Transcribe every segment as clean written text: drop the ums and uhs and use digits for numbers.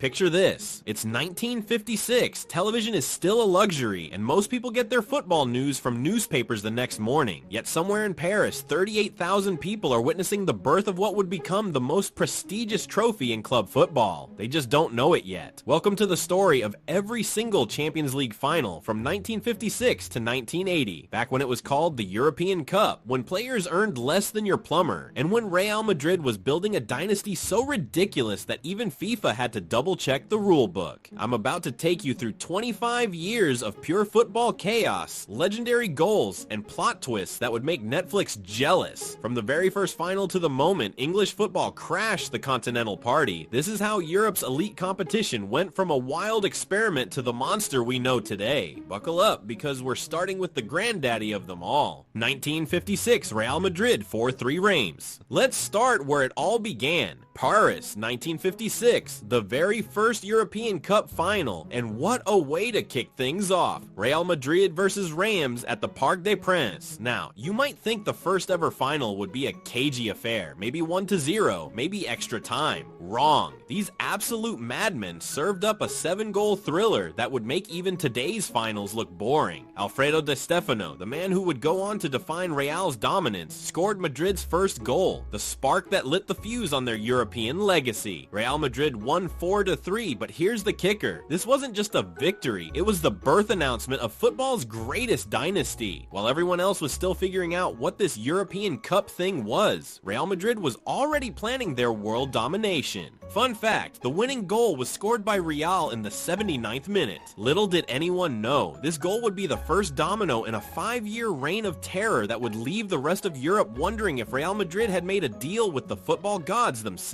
Picture this. It's 1956. Television is still a luxury, and most people get their football news from newspapers the next morning. Yet somewhere in Paris, 38,000 people are witnessing the birth of what would become the most prestigious trophy in club football. They just don't know it yet. Welcome to the story of every single Champions League final from 1956 to 1980, back when it was called the European Cup, when players earned less than your plumber, and when Real Madrid was building a dynasty so ridiculous that even FIFA had to double-check the rule book. I'm about to take you through 25 years of pure football chaos, legendary goals, and plot twists that would make Netflix jealous. From the very first final to the moment English football crashed the Continental Party, this is how Europe's elite competition went from a wild experiment to the monster we know today. Buckle up, because we're starting with the granddaddy of them all. 1956 Real Madrid 4-3 Reims. Let's start where it all began. Paris, 1956, the very first European Cup final, and what a way to kick things off. Real Madrid versus Reims at the Parc des Princes. Now, you might think the first ever final would be a cagey affair, maybe 1-0, maybe extra time. Wrong. These absolute madmen served up a 7-goal thriller that would make even today's finals look boring. Alfredo Di Stefano, the man who would go on to define Real's dominance, scored Madrid's first goal, the spark that lit the fuse on their European legacy. Real Madrid won 4-3, but here's the kicker. This wasn't just a victory, it was the birth announcement of football's greatest dynasty. While everyone else was still figuring out what this European Cup thing was, Real Madrid was already planning their world domination. Fun fact, the winning goal was scored by Real in the 79th minute. Little did anyone know, this goal would be the first domino in a 5-year reign of terror that would leave the rest of Europe wondering if Real Madrid had made a deal with the football gods themselves.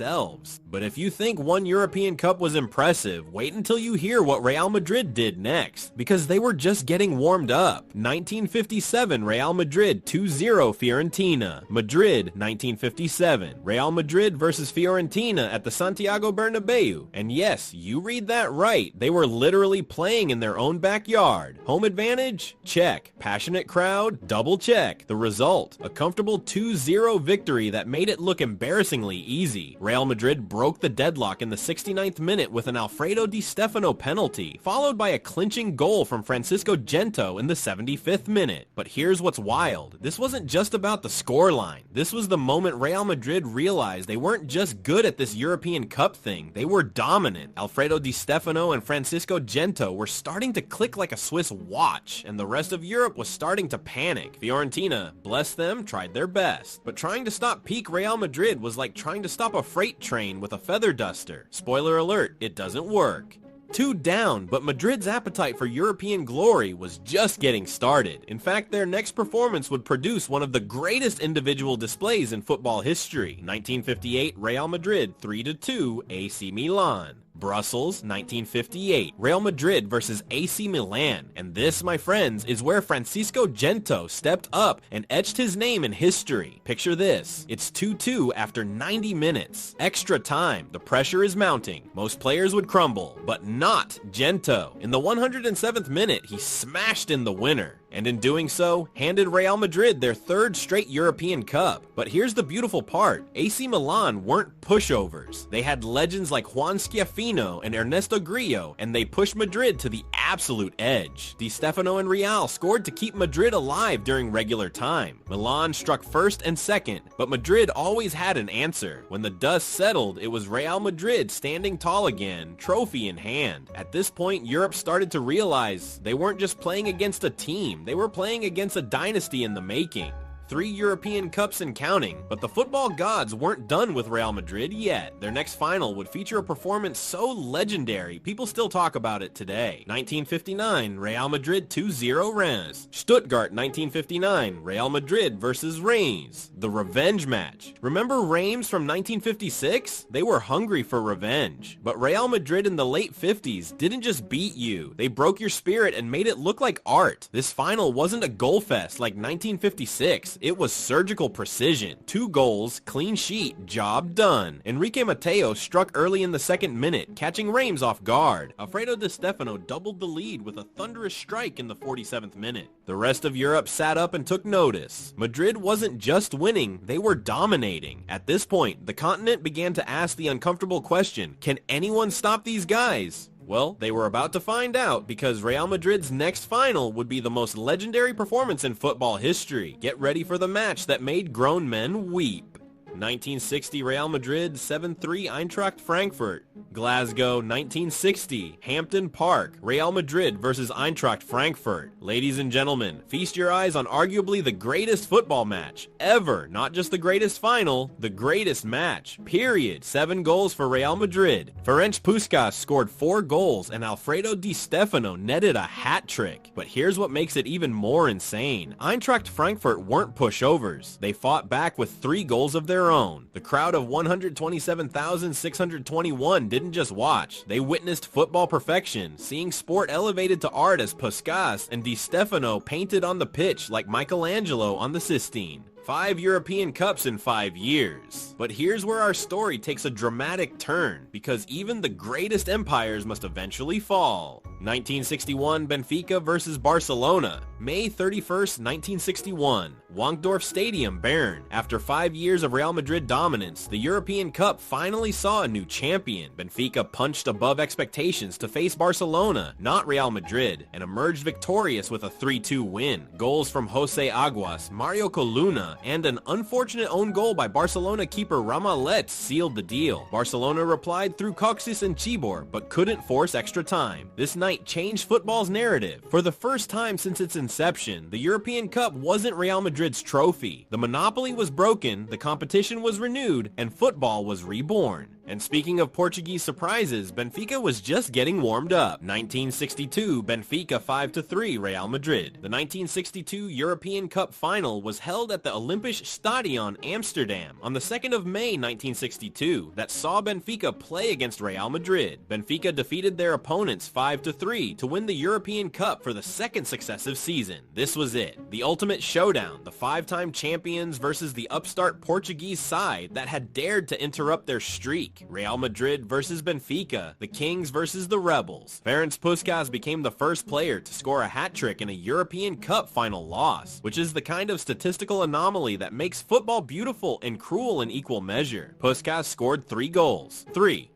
But if you think one European Cup was impressive, wait until you hear what Real Madrid did next, because they were just getting warmed up. 1957 Real Madrid 2-0 Fiorentina. Madrid, 1957. Real Madrid versus Fiorentina at the Santiago Bernabeu. And yes, you read that right, they were literally playing in their own backyard. Home advantage? Check. Passionate crowd? Double check. The result? A comfortable 2-0 victory that made it look embarrassingly easy. Real Madrid broke the deadlock in the 69th minute with an Alfredo Di Stefano penalty, followed by a clinching goal from Francisco Gento in the 75th minute. But here's what's wild. This wasn't just about the scoreline. This was the moment Real Madrid realized they weren't just good at this European Cup thing, they were dominant. Alfredo Di Stefano and Francisco Gento were starting to click like a Swiss watch, and the rest of Europe was starting to panic. Fiorentina, bless them, tried their best. But trying to stop peak Real Madrid was like trying to stop a freight train with a feather duster. Spoiler alert, it doesn't work. 2 down, but Madrid's appetite for European glory was just getting started. In fact, their next performance would produce one of the greatest individual displays in football history. 1958 Real Madrid 3-2 AC Milan. Brussels, 1958. Real Madrid versus AC Milan. And this, my friends, is where Francisco Gento stepped up and etched his name in history. Picture this. It's 2-2 after 90 minutes. Extra time. The pressure is mounting. Most players would crumble, but not Gento. In the 107th minute, he smashed in the winner, and in doing so, handed Real Madrid their 3rd straight European Cup. But here's the beautiful part. AC Milan weren't pushovers. They had legends like Juan Schiaffino and Ernesto Grillo, and they pushed Madrid to the absolute edge. Di Stefano and Real scored to keep Madrid alive during regular time. Milan struck first and second, but Madrid always had an answer. When the dust settled, it was Real Madrid standing tall again, trophy in hand. At this point, Europe started to realize they weren't just playing against a team, they were playing against a dynasty in the making. 3 European Cups and counting, but the football gods weren't done with Real Madrid yet. Their next final would feature a performance so legendary, people still talk about it today. 1959, Real Madrid 2-0 Reims. Stuttgart, 1959, Real Madrid versus Reims. The revenge match. Remember Reims from 1956? They were hungry for revenge. But Real Madrid in the late 50s didn't just beat you, they broke your spirit and made it look like art. This final wasn't a goal fest like 1956. It was surgical precision. 2 goals, clean sheet, job done. Enrique Mateo struck early in the second minute, catching Reims off guard. Alfredo Di Stefano doubled the lead with a thunderous strike in the 47th minute. The rest of Europe sat up and took notice. Madrid wasn't just winning, they were dominating. At this point, the continent began to ask the uncomfortable question, can anyone stop these guys? Well, they were about to find out because Real Madrid's next final would be the most legendary performance in football history. Get ready for the match that made grown men weep. 1960 Real Madrid 7-3 Eintracht Frankfurt. Glasgow 1960 Hampden Park Real Madrid versus Eintracht Frankfurt. Ladies and gentlemen, feast your eyes on arguably the greatest football match ever. Not just the greatest final, the greatest match. Period. 7 goals for Real Madrid. Ferenc Puskás scored 4 goals and Alfredo Di Stefano netted a hat trick. But here's what makes it even more insane. Eintracht Frankfurt weren't pushovers. They fought back with 3 goals of their own. The crowd of 127,621 didn't just watch. They witnessed football perfection, seeing sport elevated to art as Puskás and Di Stefano painted on the pitch like Michelangelo on the Sistine. 5 European Cups in 5 years. But here's where our story takes a dramatic turn, because even the greatest empires must eventually fall. 1961 Benfica versus Barcelona. May 31st, 1961. Wankdorf Stadium, Bayern. After 5 years of Real Madrid dominance, the European Cup finally saw a new champion. Benfica punched above expectations to face Barcelona, not Real Madrid, and emerged victorious with a 3-2 win. Goals from Jose Aguas, Mario Coluna, and an unfortunate own goal by Barcelona keeper Ramallet sealed the deal. Barcelona replied through Coxis and Chibor, but couldn't force extra time. This night changed football's narrative. For the first time since its inception, the European Cup wasn't Real Madrid's trophy. The monopoly was broken, the competition was renewed, and football was reborn. And speaking of Portuguese surprises, Benfica was just getting warmed up. 1962, Benfica 5-3 Real Madrid. The 1962 European Cup final was held at the Olympisch Stadion, Amsterdam, on the 2nd of May 1962, that saw Benfica play against Real Madrid. Benfica defeated their opponents 5-3 to win the European Cup for the 2nd successive season. This was it, the ultimate showdown, the 5-time champions versus the upstart Portuguese side that had dared to interrupt their streak. Real Madrid versus Benfica, the Kings versus the Rebels. Ferenc Puskás became the first player to score a hat-trick in a European Cup final loss, which is the kind of statistical anomaly that makes football beautiful and cruel in equal measure. Puskás scored 3 goals,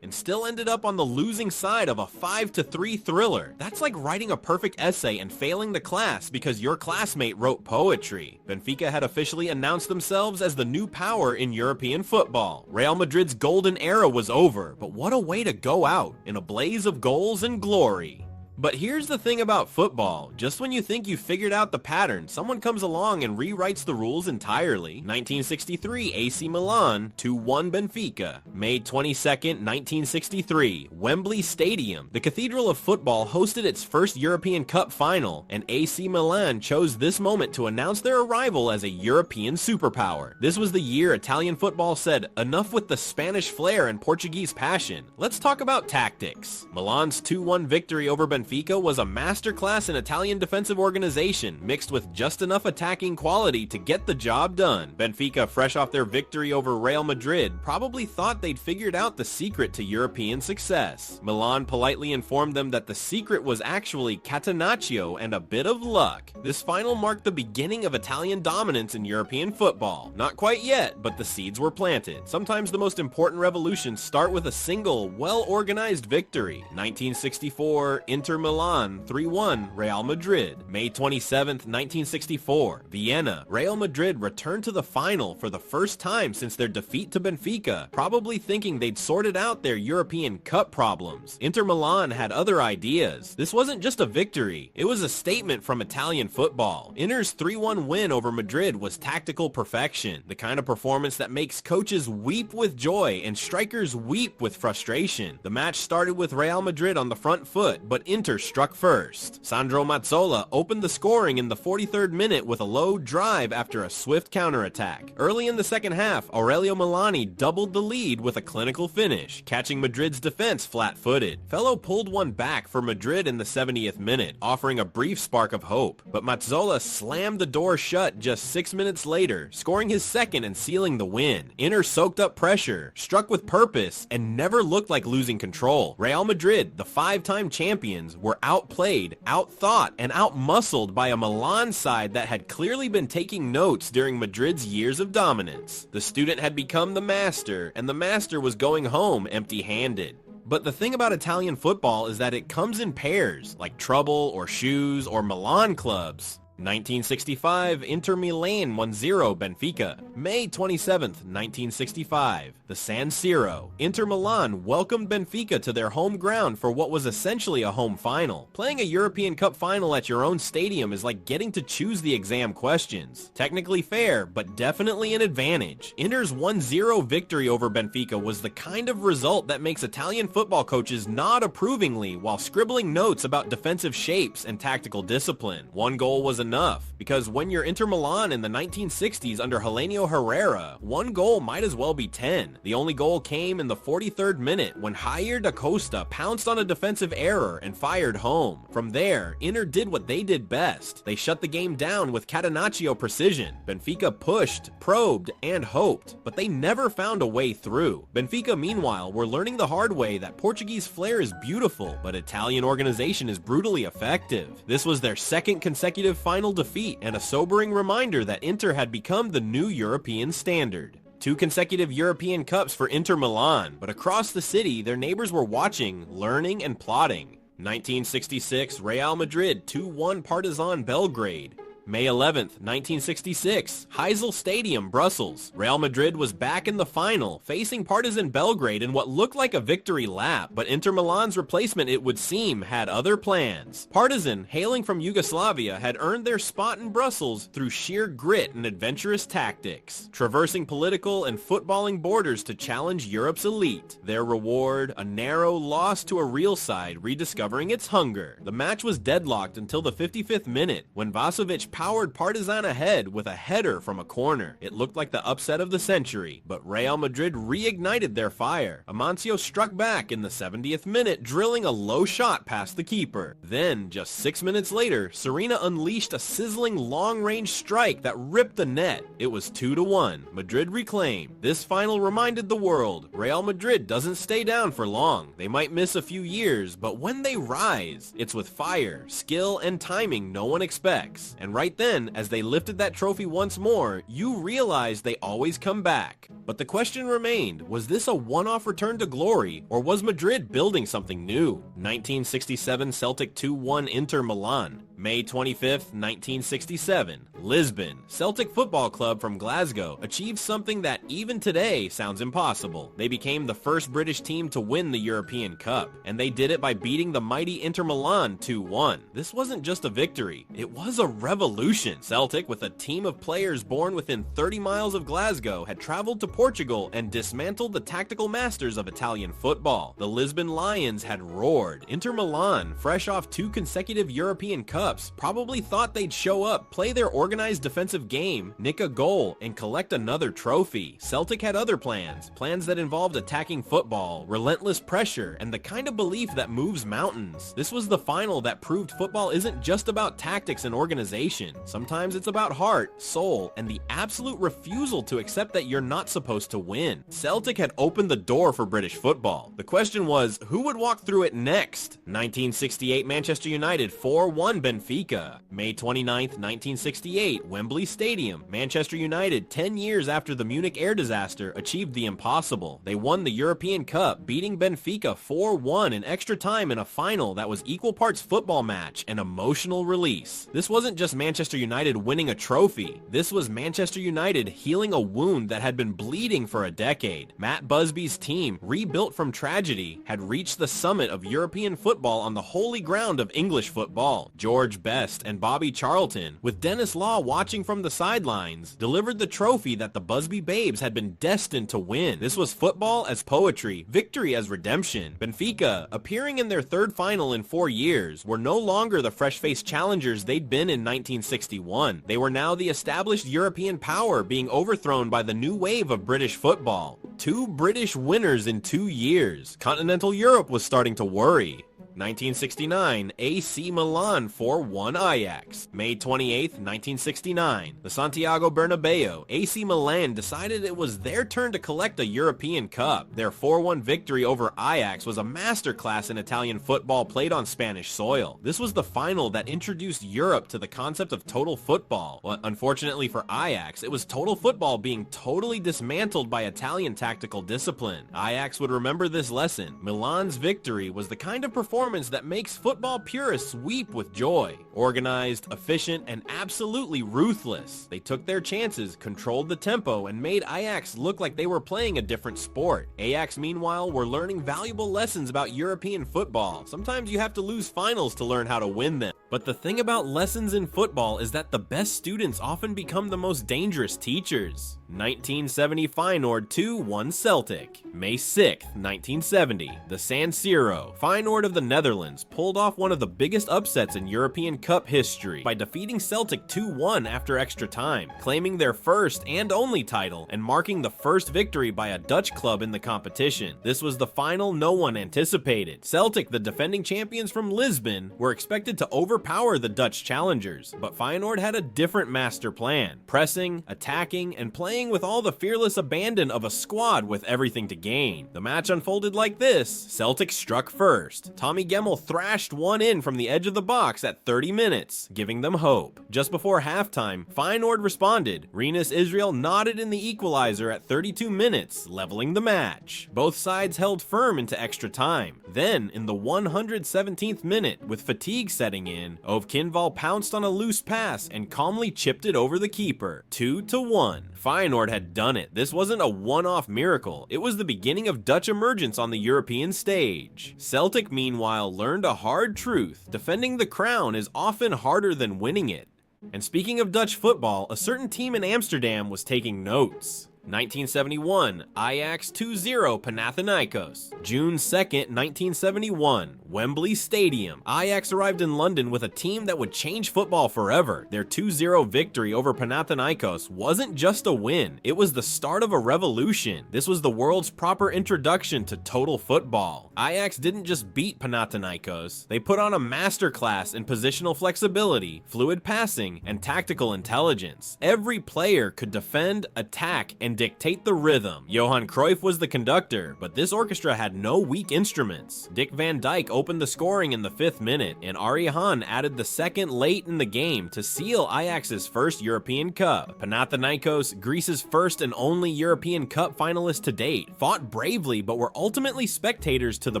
and still ended up on the losing side of a 5-3 thriller. That's like writing a perfect essay and failing the class because your classmate wrote poetry. Benfica had officially announced themselves as the new power in European football. Real Madrid's golden era was over, but what a way to go out, in a blaze of goals and glory. But here's the thing about football, just when you think you figured out the pattern, someone comes along and rewrites the rules entirely. 1963 AC Milan 2-1 Benfica. May 22nd, 1963, Wembley Stadium. The Cathedral of Football hosted its first European Cup final, and AC Milan chose this moment to announce their arrival as a European superpower. This was the year Italian football said, enough with the Spanish flair and Portuguese passion. Let's talk about tactics. Milan's 2-1 victory over Benfica was a masterclass in Italian defensive organization, mixed with just enough attacking quality to get the job done. Benfica, fresh off their victory over Real Madrid, probably thought they'd figured out the secret to European success. Milan politely informed them that the secret was actually catenaccio and a bit of luck. This final marked the beginning of Italian dominance in European football. Not quite yet, but the seeds were planted. Sometimes the most important revolutions start with a single, well-organized victory. 1964, Inter Milan 3-1 Real Madrid. May 27th, 1964, Vienna. Real Madrid returned to the final for the first time since their defeat to Benfica, probably thinking they'd sorted out their European Cup problems. Inter Milan had other ideas. This wasn't just a victory, it was a statement from Italian football. Inter's 3-1 win over Madrid was tactical perfection, the kind of performance that makes coaches weep with joy and strikers weep with frustration. The match started with Real Madrid on the front foot, but Inter Inter struck first. Sandro Mazzola opened the scoring in the 43rd minute with a low drive after a swift counterattack. Early in the second half, Aurelio Milani doubled the lead with a clinical finish, catching Madrid's defense flat-footed. Fellow pulled one back for Madrid in the 70th minute, offering a brief spark of hope, but Mazzola slammed the door shut just 6 minutes later, scoring his second and sealing the win. Inter soaked up pressure, struck with purpose, and never looked like losing control. Real Madrid, the five-time champions, were outplayed, outthought, and outmuscled by a Milan side that had clearly been taking notes during Madrid's years of dominance. The student had become the master, and the master was going home empty-handed. But the thing about Italian football is that it comes in pairs, like trouble or shoes or Milan clubs. 1965, Inter Milan 1-0 Benfica. May 27th, 1965, the San Siro. Inter Milan welcomed Benfica to their home ground for what was essentially a home final. Playing a European Cup final at your own stadium is like getting to choose the exam questions. Technically fair, but definitely an advantage. Inter's 1-0 victory over Benfica was the kind of result that makes Italian football coaches nod approvingly while scribbling notes about defensive shapes and tactical discipline. One goal was enough, because when you're Inter Milan in the 1960s under Helenio Herrera, one goal might as well be 10. The only goal came in the 43rd minute when Jair da Costa pounced on a defensive error and fired home. From there, Inter did what they did best. They shut the game down with Catenaccio precision. Benfica pushed, probed, and hoped, but they never found a way through. Benfica, meanwhile, were learning the hard way that Portuguese flair is beautiful, but Italian organization is brutally effective. This was their second consecutive final defeat and a sobering reminder that Inter had become the new European standard. 2 consecutive European Cups for Inter Milan, but across the city, their neighbors were watching, learning, and plotting. 1966, Real Madrid 2-1 Partizan Belgrade. May 11th, 1966, Heysel Stadium, Brussels. Real Madrid was back in the final, facing Partizan Belgrade in what looked like a victory lap, but Inter Milan's replacement, it would seem, had other plans. Partizan, hailing from Yugoslavia, had earned their spot in Brussels through sheer grit and adventurous tactics, traversing political and footballing borders to challenge Europe's elite. Their reward, a narrow loss to a real side rediscovering its hunger. The match was deadlocked until the 55th minute, when Vasovic powered Partizan ahead with a header from a corner. It looked like the upset of the century, but Real Madrid reignited their fire. Amancio struck back in the 70th minute, drilling a low shot past the keeper. Then, just 6 minutes later, Serena unleashed a sizzling long-range strike that ripped the net. It was 2-1. Madrid reclaimed. This final reminded the world, Real Madrid doesn't stay down for long. They might miss a few years, but when they rise, it's with fire, skill, and timing no one expects. And right then, as they lifted that trophy once more, you realized they always come back. But the question remained, was this a one-off return to glory, or was Madrid building something new? 1967 Celtic 2-1 Inter Milan. May 25th, 1967, Lisbon. Celtic Football Club from Glasgow achieved something that even today sounds impossible. They became the first British team to win the European Cup, and they did it by beating the mighty Inter Milan 2-1. This wasn't just a victory, it was a revolution. Celtic, with a team of players born within 30 miles of Glasgow, had traveled to Portugal and dismantled the tactical masters of Italian football. The Lisbon Lions had roared. Inter Milan, fresh off 2 consecutive European Cups, probably thought they'd show up, play their organized defensive game, nick a goal, and collect another trophy. Celtic had other plans that involved attacking football, relentless pressure, and the kind of belief that moves mountains. This was the final that proved football isn't just about tactics and organization. Sometimes it's about heart, soul, and the absolute refusal to accept that you're not supposed to win. Celtic had opened the door for British football. The question was, who would walk through it next? 1968 Manchester United 4-1 Benfica. May 29th, 1968, Wembley Stadium. Manchester United, 10 years after the Munich air disaster, achieved the impossible. They won the European Cup, beating Benfica 4-1 in extra time in a final that was equal parts football match and emotional release. This wasn't just Manchester United winning a trophy. This was Manchester United healing a wound that had been bleeding for a decade. Matt Busby's team, rebuilt from tragedy, had reached the summit of European football on the holy ground of English football. George George Best and Bobby Charlton, with Dennis Law watching from the sidelines, delivered the trophy that the Busby Babes had been destined to win. This was football as poetry, victory as redemption. Benfica, appearing in their third final in 4 years, were no longer the fresh-faced challengers they'd been in 1961. They were now the established European power being overthrown by the new wave of British football. 2 British winners in 2 years. Continental Europe was starting to worry. 1969, AC Milan 4-1 Ajax. May 28, 1969, the Santiago Bernabeu, AC Milan decided it was their turn to collect a European Cup. Their 4-1 victory over Ajax was a masterclass in Italian football played on Spanish soil. This was the final that introduced Europe to the concept of total football. But unfortunately for Ajax, it was total football being totally dismantled by Italian tactical discipline. Ajax would remember this lesson. Milan's victory was the kind of performance that makes football purists weep with joy. Organized, efficient, and absolutely ruthless. They took their chances, controlled the tempo, and made Ajax look like they were playing a different sport. Ajax, meanwhile, were learning valuable lessons about European football. Sometimes you have to lose finals to learn how to win them. But the thing about lessons in football is that the best students often become the most dangerous teachers. 1970 Feyenoord 2-1 Celtic. May 6, 1970, the San Siro. Feyenoord of the Netherlands pulled off one of the biggest upsets in European Cup history by defeating Celtic 2-1 after extra time, claiming their first and only title and marking the first victory by a Dutch club in the competition. This was the final no one anticipated. Celtic, the defending champions from Lisbon, were expected to overpower the Dutch challengers, but Feyenoord had a different master plan, pressing, attacking, and playing with all the fearless abandon of a squad with everything to gain. The match unfolded like this. Celtic struck first. Tommy Gemmell thrashed one in from the edge of the box at 30 minutes, giving them hope. Just before halftime, Feyenoord responded. Rinus Israel nodded in the equalizer at 32 minutes, leveling the match. Both sides held firm into extra time. Then, in the 117th minute, with fatigue setting in, Ove Kinval pounced on a loose pass and calmly chipped it over the keeper. 2-1. Feyenoord had done it. This wasn't a one-off miracle. It was the beginning of Dutch emergence on the European stage. Celtic, meanwhile, learned a hard truth. Defending the crown is often harder than winning it. And speaking of Dutch football, a certain team in Amsterdam was taking notes. 1971, Ajax 2-0 Panathinaikos. June 2nd, 1971, Wembley Stadium. Ajax arrived in London with a team that would change football forever. Their 2-0 victory over Panathinaikos wasn't just a win, it was the start of a revolution. This was the world's proper introduction to total football. Ajax didn't just beat Panathinaikos, they put on a masterclass in positional flexibility, fluid passing, and tactical intelligence. Every player could defend, attack, and dictate the rhythm. Johan Cruyff was the conductor, but this orchestra had no weak instruments. Dick Van Dyke opened the scoring in the 5th minute, and Ari Hahn added the second late in the game to seal Ajax's first European Cup. Panathinaikos, Greece's first and only European Cup finalist to date, fought bravely but were ultimately spectators to the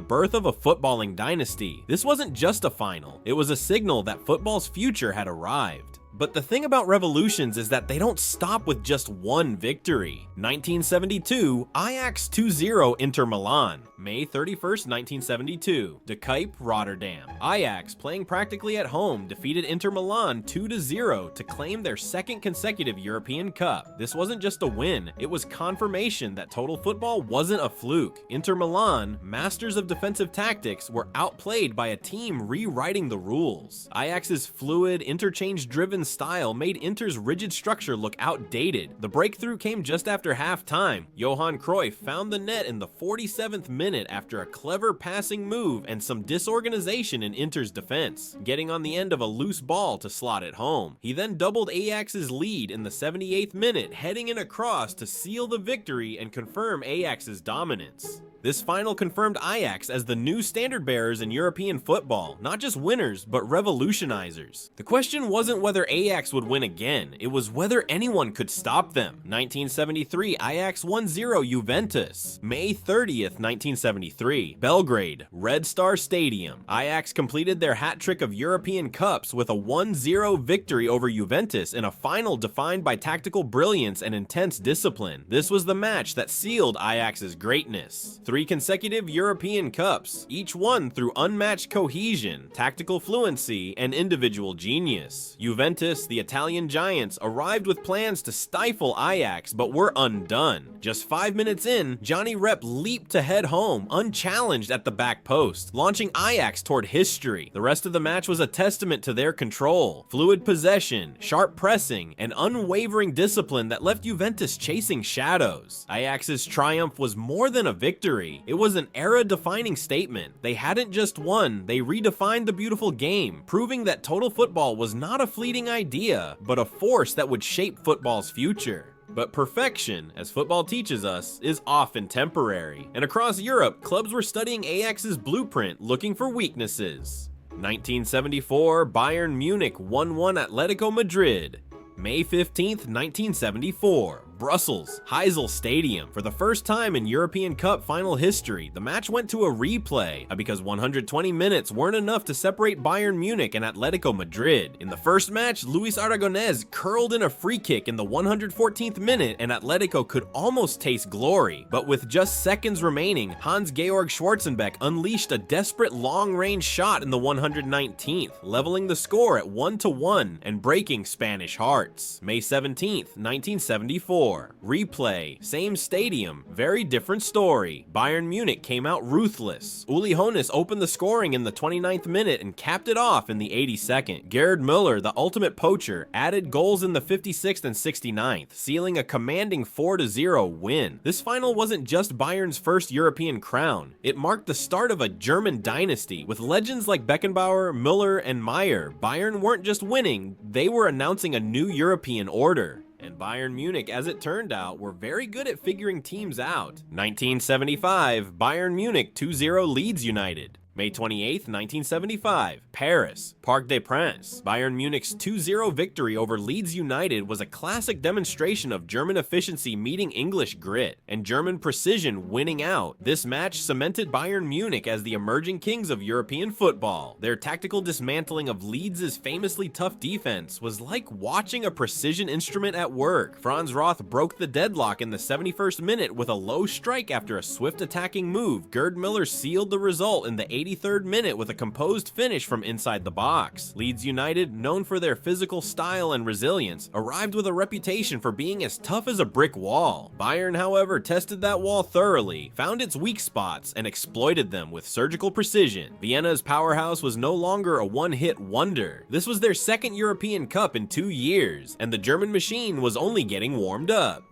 birth of a footballing dynasty. This wasn't just a final, it was a signal that football's future had arrived. But the thing about revolutions is that they don't stop with just one victory. 1972, Ajax 2-0 Inter Milan. May 31st, 1972, De Kuip, Rotterdam. Ajax, playing practically at home, defeated Inter Milan 2-0 to claim their second consecutive European Cup. This wasn't just a win, it was confirmation that total football wasn't a fluke. Inter Milan, masters of defensive tactics, were outplayed by a team rewriting the rules. Ajax's fluid, interchange-driven style made Inter's rigid structure look outdated. The breakthrough came just after halftime. Johan Cruyff found the net in the 47th minute after a clever passing move and some disorganization in Inter's defense, getting on the end of a loose ball to slot it home. He then doubled Ajax's lead in the 78th minute, heading in a cross to seal the victory and confirm Ajax's dominance. This final confirmed Ajax as the new standard bearers in European football, not just winners, but revolutionizers. The question wasn't whether Ajax would win again, it was whether anyone could stop them. 1973, Ajax 1-0 Juventus. May 30th, 1973, Belgrade, Red Star Stadium. Ajax completed their hat trick of European Cups with a 1-0 victory over Juventus in a final defined by tactical brilliance and intense discipline. This was the match that sealed Ajax's greatness. 3 consecutive European Cups, each won through unmatched cohesion, tactical fluency, and individual genius. Juventus, the Italian giants, arrived with plans to stifle Ajax, but were undone. Just 5 minutes in, Johnny Rep leaped to head home, unchallenged at the back post, launching Ajax toward history. The rest of the match was a testament to their control, fluid possession, sharp pressing, and unwavering discipline that left Juventus chasing shadows. Ajax's triumph was more than a victory. It was an era-defining statement. They hadn't just won, they redefined the beautiful game, proving that total football was not a fleeting idea, but a force that would shape football's future. But perfection, as football teaches us, is often temporary. And across Europe, clubs were studying Ajax's blueprint, looking for weaknesses. 1974, Bayern Munich 1-1 Atletico Madrid. May 15th, 1974, Brussels, Heysel Stadium. For the first time in European Cup final history, the match went to a replay because 120 minutes weren't enough to separate Bayern Munich and Atletico Madrid. In the first match, Luis Aragonés curled in a free kick in the 114th minute and Atletico could almost taste glory. But with just seconds remaining, Hans-Georg Schwarzenbeck unleashed a desperate long-range shot in the 119th, leveling the score at 1-1 and breaking Spanish hearts. May 17th, 1974. Replay, same stadium, very different story. Bayern Munich came out ruthless. Uli Hoeneß opened the scoring in the 29th minute and capped it off in the 82nd. Gerd Müller, the ultimate poacher, added goals in the 56th and 69th, sealing a commanding 4-0 win. This final wasn't just Bayern's first European crown. It marked the start of a German dynasty. With legends like Beckenbauer, Müller, and Meyer, Bayern weren't just winning, they were announcing a new European order. And Bayern Munich, as it turned out, were very good at figuring teams out. 1975, Bayern Munich 2-0 Leeds United. May 28th, 1975, Paris, Parc des Princes. Bayern Munich's 2-0 victory over Leeds United was a classic demonstration of German efficiency meeting English grit, and German precision winning out. This match cemented Bayern Munich as the emerging kings of European football. Their tactical dismantling of Leeds' famously tough defense was like watching a precision instrument at work. Franz Roth broke the deadlock in the 71st minute with a low strike after a swift attacking move. Gerd Müller sealed the result in the 83rd minute with a composed finish from inside the box. Leeds United, known for their physical style and resilience, arrived with a reputation for being as tough as a brick wall. Bayern, however, tested that wall thoroughly, found its weak spots, and exploited them with surgical precision. Vienna's powerhouse was no longer a one-hit wonder. This was their second European Cup in 2 years, and the German machine was only getting warmed up.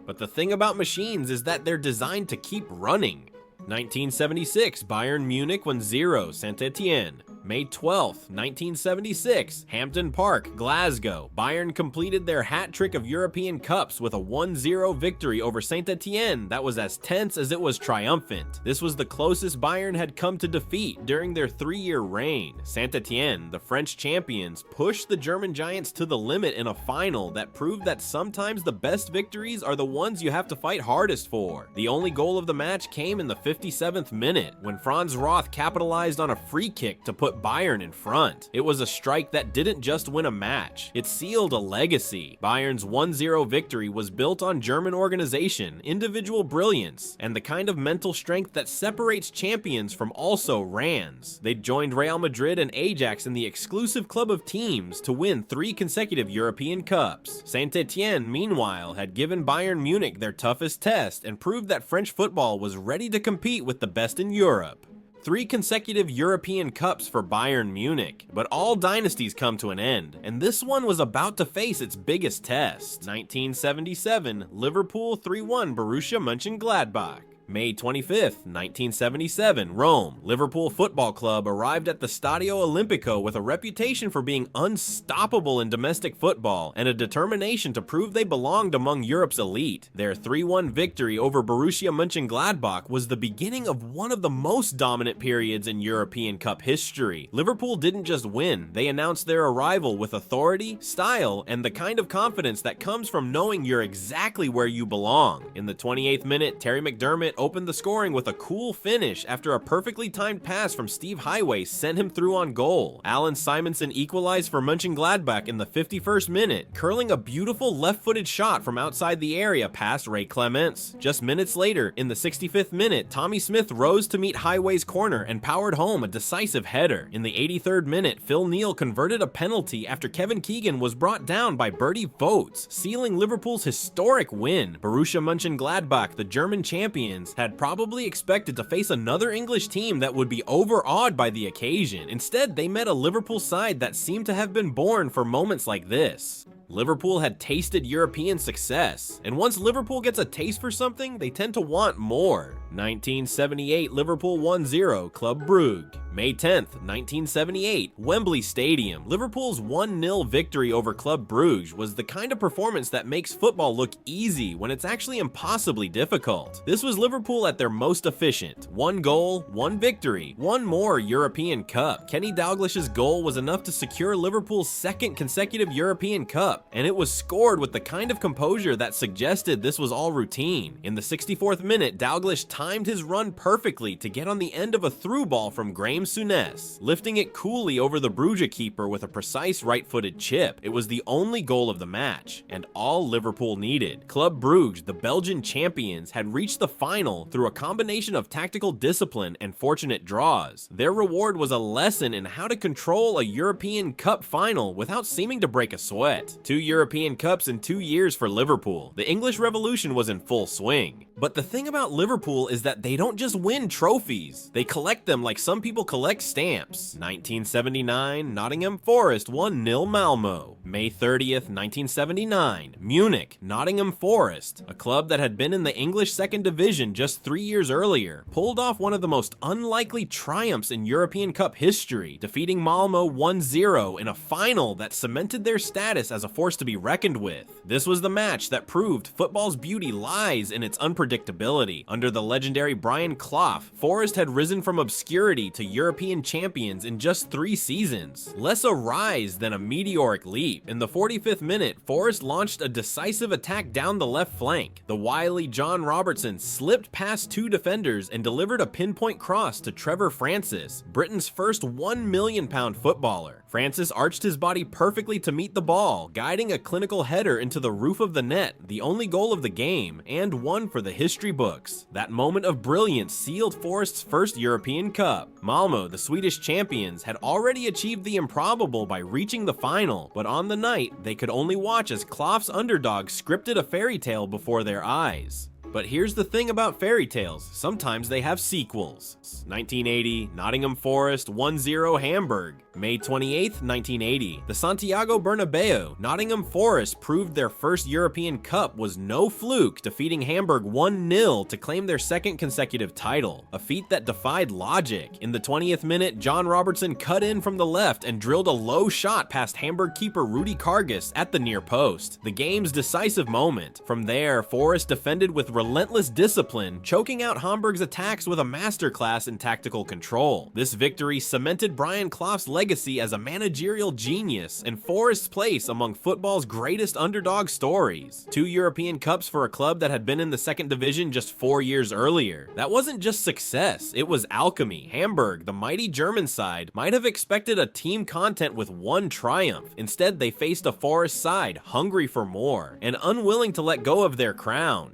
But the thing about machines is that they're designed to keep running. 1976, Bayern Munich 1-0 Saint-Étienne. May 12th, 1976, Hampden Park, Glasgow. Bayern completed their hat trick of European Cups with a 1-0 victory over Saint-Étienne that was as tense as it was triumphant. This was the closest Bayern had come to defeat during their 3-year reign. Saint-Étienne, the French champions, pushed the German giants to the limit in a final that proved that sometimes the best victories are the ones you have to fight hardest for. The only goal of the match came in the 57th minute, when Franz Roth capitalized on a free kick to put Bayern in front. It was a strike that didn't just win a match, it sealed a legacy. Bayern's 1-0 victory was built on German organization, individual brilliance, and the kind of mental strength that separates champions from also-rans. They joined Real Madrid and Ajax in the exclusive club of teams to win 3 consecutive European Cups. Saint-Étienne, meanwhile, had given Bayern Munich their toughest test and proved that French football was ready to compete with the best in Europe. 3 consecutive European Cups for Bayern Munich, but all dynasties come to an end, and this one was about to face its biggest test. 1977, Liverpool 3-1 Borussia Mönchengladbach. May 25th, 1977, Rome. Liverpool Football Club arrived at the Stadio Olimpico with a reputation for being unstoppable in domestic football and a determination to prove they belonged among Europe's elite. Their 3-1 victory over Borussia Mönchengladbach was the beginning of one of the most dominant periods in European Cup history. Liverpool didn't just win, they announced their arrival with authority, style, and the kind of confidence that comes from knowing you're exactly where you belong. In the 28th minute, Terry McDermott opened the scoring with a cool finish after a perfectly timed pass from Steve Highway sent him through on goal. Alan Simonson equalized for Mönchengladbach in the 51st minute, curling a beautiful left-footed shot from outside the area past Ray Clements. Just minutes later, in the 65th minute, Tommy Smith rose to meet Highway's corner and powered home a decisive header. In the 83rd minute, Phil Neal converted a penalty after Kevin Keegan was brought down by Bertie Vogts, sealing Liverpool's historic win. Borussia Mönchengladbach, the German champions, had probably expected to face another English team that would be overawed by the occasion. Instead, they met a Liverpool side that seemed to have been born for moments like this. Liverpool had tasted European success, and once Liverpool gets a taste for something, they tend to want more. 1978, Liverpool 1-0, Club Brugge. May 10th, 1978, Wembley Stadium. Liverpool's 1-0 victory over Club Brugge was the kind of performance that makes football look easy when it's actually impossibly difficult. This was Liverpool at their most efficient. 1 goal, 1 victory, 1 more European Cup. Kenny Dalglish's goal was enough to secure Liverpool's 2nd consecutive European Cup, and it was scored with the kind of composure that suggested this was all routine. In the 64th minute, Dalglish timed his run perfectly to get on the end of a through ball from Graham Souness, lifting it coolly over the Brugge keeper with a precise right-footed chip. It was the only goal of the match, and all Liverpool needed. Club Brugge, the Belgian champions, had reached the final through a combination of tactical discipline and fortunate draws. Their reward was a lesson in how to control a European Cup final without seeming to break a sweat. 2 European Cups in 2 years for Liverpool. The English Revolution was in full swing. But the thing about Liverpool is that they don't just win trophies. They collect them like some people collect stamps. 1979, Nottingham Forest 1-0 Malmo. May 30th, 1979, Munich, Nottingham Forest, a club that had been in the English 2nd Division just 3 years earlier, pulled off one of the most unlikely triumphs in European Cup history, defeating Malmo 1-0 in a final that cemented their status as a force to be reckoned with. This was the match that proved football's beauty lies in its unpredictability. Under the legendary Brian Clough, Forest had risen from obscurity to European champions in just 3 seasons. Less a rise than a meteoric leap. In the 45th minute, Forest launched a decisive attack down the left flank. The wily John Robertson slipped past 2 defenders and delivered a pinpoint cross to Trevor Francis, Britain's first £1 million footballer. Francis arched his body perfectly to meet the ball, guiding a clinical header into the roof of the net, the only goal of the game, and one for the history books. That moment of brilliance sealed Forest's first European Cup. Malmo, the Swedish champions, had already achieved the improbable by reaching the final, but on the night, they could only watch as Clough's underdogs scripted a fairy tale before their eyes. But here's the thing about fairy tales, sometimes they have sequels. 1980, Nottingham Forest 1-0 Hamburg. May 28th, 1980, the Santiago Bernabeu, Nottingham Forest proved their first European Cup was no fluke, defeating Hamburg 1-0 to claim their 2nd consecutive title, a feat that defied logic. In the 20th minute, John Robertson cut in from the left and drilled a low shot past Hamburg keeper Rudi Kargas at the near post, the game's decisive moment. From there, Forest defended with relentless discipline, choking out Hamburg's attacks with a masterclass in tactical control. This victory cemented Brian Clough's legacy as a managerial genius and Forest's place among football's greatest underdog stories. 2 European Cups for a club that had been in the 2nd Division just 4 years earlier. That wasn't just success, it was alchemy. Hamburg, the mighty German side, might have expected a team content with 1 triumph. Instead, they faced a Forest side hungry for more and unwilling to let go of their crown.